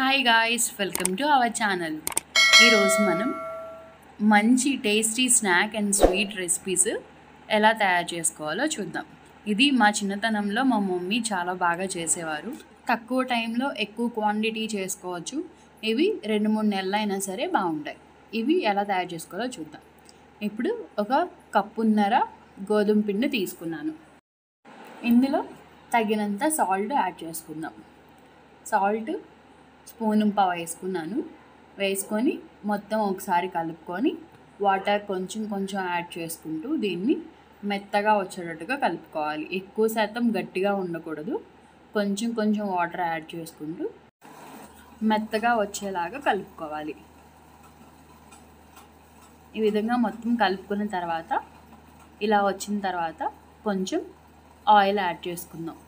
Hi guys, welcome to our channel. ఈరోజు మనం మంచి tasty snack and sweet recipes ఎలా తయారు చేసుకోవాలో చూద్దాం. ఇది మా చిన్నతనంలో మా మమ్మీ చాలా బాగా చేసేవారు. తక్కువ టైంలో ఎక్కువ క్వాంటిటీ చేసుకోవచ్చు. ఇవి 2-3 నెలలైనా సరే బాగుంటాయి. ఇవి ఎలా తయారు చేసుకోవాలో చూద్దాం. ఇప్పుడు ఒక కప్పున్నర గోధుమ పిండి తీసుకున్నాను. ఇందులో తగినంత సాల్ట్ యాడ్ చేసుకుందాం. సాల్ట్ స్పూన్ వేసుకున్నాను. వేసుకొని మొత్తం ఒకసారి కలుపుకొని వాటర్ కొంచెం యాడ్ చేసుకుంటూ దీన్ని మెత్తగా వచ్చేటట్టుగా కలుపుకోవాలి. ఎక్కువ శాతం గట్టిగా ఉండకూడదు. కొంచెం వాటర్ యాడ్ చేసుకుంటూ మెత్తగా వచ్చేలాగా కలుపుకోవాలి. ఈ విధంగా మొత్తం కలుపుకున్న తర్వాత ఇలా వచ్చిన తర్వాత కొంచెం ఆయిల్ యాడ్ చేసుకుందాం.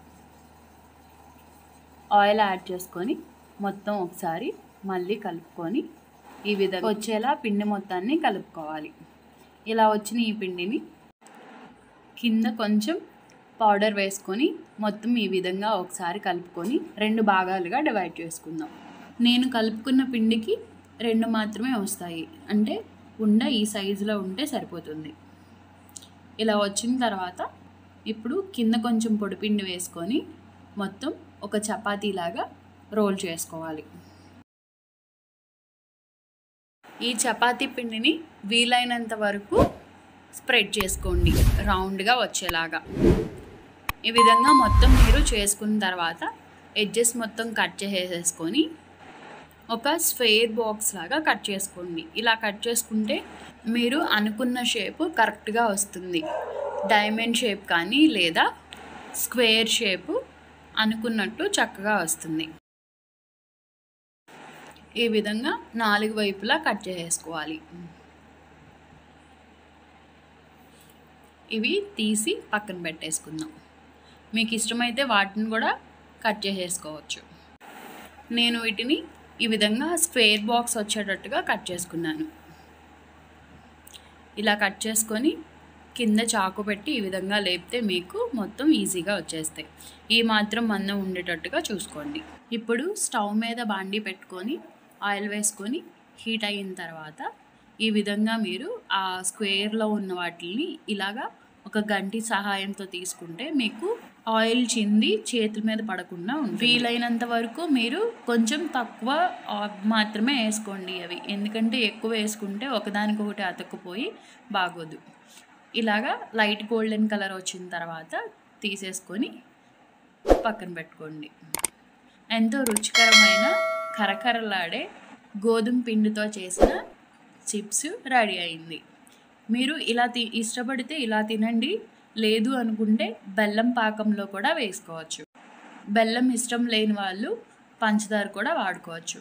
ఆయిల్ యాడ్ చేసుకొని మొత్తం ఒకసారి మళ్ళీ కలుపుకొని ఈ విధంగా వచ్చేలా పిండి మొత్తాన్ని కలుపుకోవాలి. ఇలా వచ్చిన ఈ పిండిని కింద కొంచెం పౌడర్ వేసుకొని మొత్తం ఈ విధంగా ఒకసారి కలుపుకొని 2 భాగాలుగా డివైడ్ చేసుకుందాం. నేను కలుపుకున్న పిండికి 2 మాత్రమే వస్తాయి. అంటే ఉండ ఈ సైజులో ఉంటే సరిపోతుంది. ఇలా వచ్చిన తర్వాత ఇప్పుడు కింద కొంచెం పొడిపిండి వేసుకొని మొత్తం ఒక చపాతీలాగా రోల్ చేసుకోవాలి. ఈ చపాతీ పిండిని వీలైనంత వరకు స్ప్రెడ్ చేసుకోండి, రౌండ్గా వచ్చేలాగా. ఈ విధంగా మొత్తం మీరు చేసుకున్న తర్వాత ఎడ్జెస్ మొత్తం కట్ చేసేసుకొని ఒక స్క్వేర్ బాక్స్ లాగా కట్ చేసుకోండి. ఇలా కట్ చేసుకుంటే మీరు అనుకున్న షేప్ కరెక్ట్గా వస్తుంది. డైమండ్ షేప్ కానీ లేదా స్క్వేర్ షేపు అనుకున్నట్టు చక్కగా వస్తుంది. ఈ విధంగా 4 వైపులా కట్ చేసేసుకోవాలి. ఇవి తీసి పక్కన పెట్టేసుకుందాం. మీకు ఇష్టమైతే వాటిని కూడా కట్ చేసేసుకోవచ్చు. నేను వీటిని ఈ విధంగా స్క్వేర్ బాక్స్ వచ్చేటట్టుగా కట్ చేసుకున్నాను. ఇలా కట్ చేసుకొని కింద చాకు పెట్టి ఈ విధంగా లేపితే మీకు మొత్తం ఈజీగా వచ్చేస్తాయి. ఈ మాత్రం మందం ఉండేటట్టుగా చూసుకోండి. ఇప్పుడు స్టవ్ మీద బాండీ పెట్టుకొని ఆయిల్ వేసుకొని హీట్ అయిన తర్వాత ఈ విధంగా మీరు ఆ స్క్వేర్లో ఉన్న వాటిని ఇలాగా ఒక గంటి సహాయంతో తీసుకుంటే మీకు ఆయిల్ చింది చేతుల మీద పడకుండా ఉంటుంది. వీలైనంత వరకు మీరు కొంచెం తక్కువ మాత్రమే వేసుకోండి అవి, ఎందుకంటే ఎక్కువ వేసుకుంటే ఒకదానికొకటి అతుక్కుపోయి బాగోదు. ఇలాగా లైట్ గోల్డెన్ కలర్ వచ్చిన తర్వాత తీసేసుకొని పక్కన పెట్టుకోండి. ఎంతో రుచికరమైన కరకరలాడే గోధుమ పిండితో చేసిన చిప్స్ రెడీ అయింది. మీరు ఇలా ఇష్టపడితే ఇలా తినండి, లేదు అనుకుంటే బెల్లం పాకంలో కూడా వేసుకోవచ్చు. బెల్లం ఇష్టం లేని వాళ్ళు పంచదార కూడా వాడుకోవచ్చు.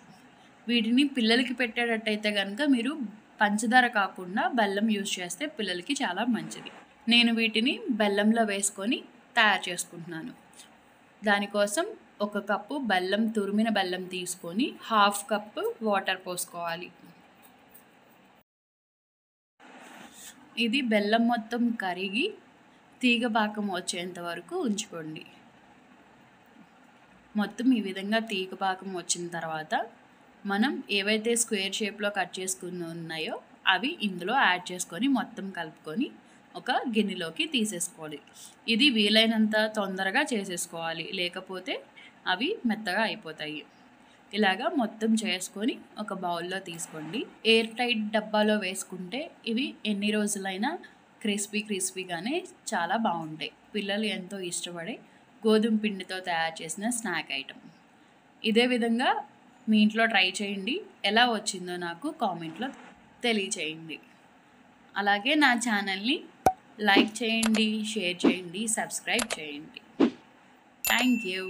వీటిని పిల్లలకి పెట్టేటట్టయితే కనుక మీరు పంచదార కాకుండా బెల్లం యూజ్ చేస్తే పిల్లలకి చాలా మంచిది. నేను వీటిని బెల్లంలో వేసుకొని తయారు చేసుకుంటున్నాను. దానికోసం 1 కప్పు బెల్లం, తురిమిన బెల్లం తీసుకొని 1/2 కప్పు వాటర్ పోసుకోవాలి. ఇది బెల్లం మొత్తం కరిగి తీగ పాకం వచ్చేంత వరకు ఉంచుకోండి. మొత్తం ఈ విధంగా తీగ పాకం వచ్చిన తర్వాత మనం ఏవైతే స్క్వేర్ షేప్లో కట్ చేసుకుని ఉన్నాయో అవి ఇందులో యాడ్ చేసుకొని మొత్తం కలుపుకొని ఒక గిన్నెలోకి తీసేసుకోవాలి. ఇది వీలైనంత తొందరగా చేసేసుకోవాలి, లేకపోతే అవి మెత్తగా అయిపోతాయి. ఇలాగా మొత్తం చేసుకొని ఒక బౌల్లో తీసుకోండి. ఎయిర్ టైట్ డబ్బాలో వేసుకుంటే ఇవి ఎన్ని రోజులైనా క్రిస్పీగానే చాలా బాగుంటాయి. పిల్లలు ఎంతో ఇష్టపడే గోధుమ పిండితో తయారు చేసిన స్నాక్ ఐటమ్. ఇదే విధంగా మీ ఇంట్లో ట్రై చేయండి. ఎలా వచ్చిందో నాకు కామెంట్లో తెలియచేయండి. అలాగే నా ఛానల్ని లైక్ చేయండి, షేర్ చేయండి, సబ్స్క్రైబ్ చేయండి. Thank you.